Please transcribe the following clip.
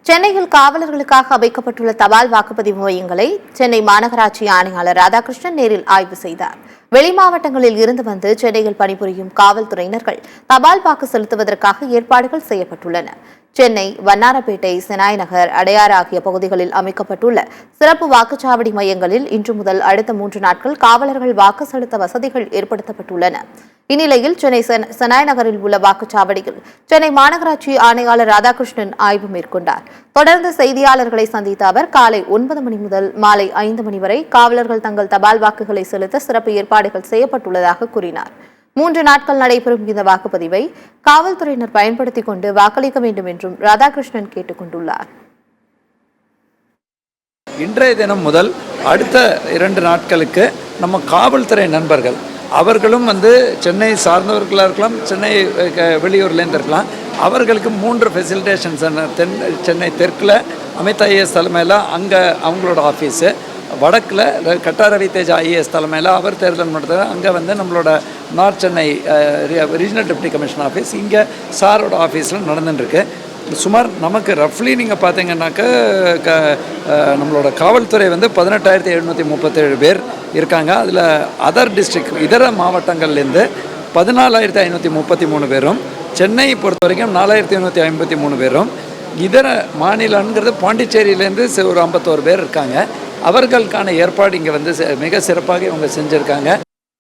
சென்னையில் காவலர்களுக்காக அமைக்கப்பட்டுள்ள தபால் வாக்குப்பதிவு மையங்களை சென்னை மாநகராட்சி ஆணையாளர் ராதாகிருஷ்ணன் நேரில் ஆய்வு செய்தார். வெளி மாவட்டங்களில் இருந்து வந்து சென்னையில் பணிபுரியும் காவல்துறையினர்கள் தபால் வாக்கு செலுத்துவதற்காக ஏற்பாடுகள் செய்யப்பட்டுள்ளன. சென்னை, வண்ணாரப்பேட்டை, செனாய் நகர், அடையாறு ஆகிய பகுதிகளில் அமைக்கப்பட்டுள்ள சிறப்பு வாக்குச்சாவடி மையங்களில் இன்று முதல் அடுத்த 3 நாட்கள் காவலர்கள் வாக்கு செலுத்த வசதிகள் ஏற்படுத்தப்பட்டுள்ளன. இந்நிலையில் சென்னை செனாய் நகரில் உள்ள வாக்குச்சாவடியில் சென்னை மாநகராட்சி ஆணையாளர் ராதாகிருஷ்ணன் ஆய்வு மேற்கொண்டார். தொடர்ந்து செய்தியாளர்களை சந்தித்த அவர் காலை 9 மணி முதல் மாலை 5 மணி வரை காவலர்கள் தங்கள் தபால் வாக்குகளை செலுத்த சிறப்பு ஏற்பாடுகள் செய்யப்பட்டுள்ளதாக கூறினார். 3 நாட்கள் நடைபெறும் இந்த வாக்குப்பதிவை காவல்துறையினர் பயன்படுத்திக் கொண்டு வாக்களிக்க வேண்டும் என்றும் ராதாகிருஷ்ணன் கேட்டுக் கொண்டுள்ளார். இன்றைய தினம் முதல் அடுத்த 2 நாட்களுக்கு நம்ம காவல்துறை நண்பர்கள் அவர்களும் சென்னை சார்ந்தவர்களாக இருக்கலாம், சென்னை வெளியூர்லேருந்து இருக்கலாம். அவர்களுக்கு 3 ஃபெசிலிட்டேஷன் சென்னை தெற்கில் அமித் ஐஏஎஸ் தலைமையில் அங்கே அவங்களோட ஆஃபீஸு, வடக்கில் கட்டார ரவிதேஜா ஐஏஎஸ் தலைமையில் அவர் தேர்தல் நடத்துகிறார். அங்கே நம்மளோட north Chennai regional deputy commissioner office, இங்கே சாரோட ஆஃபீஸில் நடந்துட்டுருக்கு. சுமார் நமக்கு ரஃப்லி நீங்கள் பார்த்தீங்கன்னாக்க நம்மளோட காவல்துறை 18,737 பேர் இருக்காங்க. அதில் அதர் டிஸ்ட்ரிக்ட் இதர மாவட்டங்கள்லேருந்து 14,533 பேரும், சென்னை பொறுத்த வரைக்கும் 4,853 பேரும், இதர மாநிலங்கிறது பாண்டிச்சேரியிலேருந்து ஒரு 51 பேர் இருக்காங்க. அவர்களுக்கான ஏற்பாடு இங்கே மிக சிறப்பாக இவங்க செஞ்சுருக்காங்க.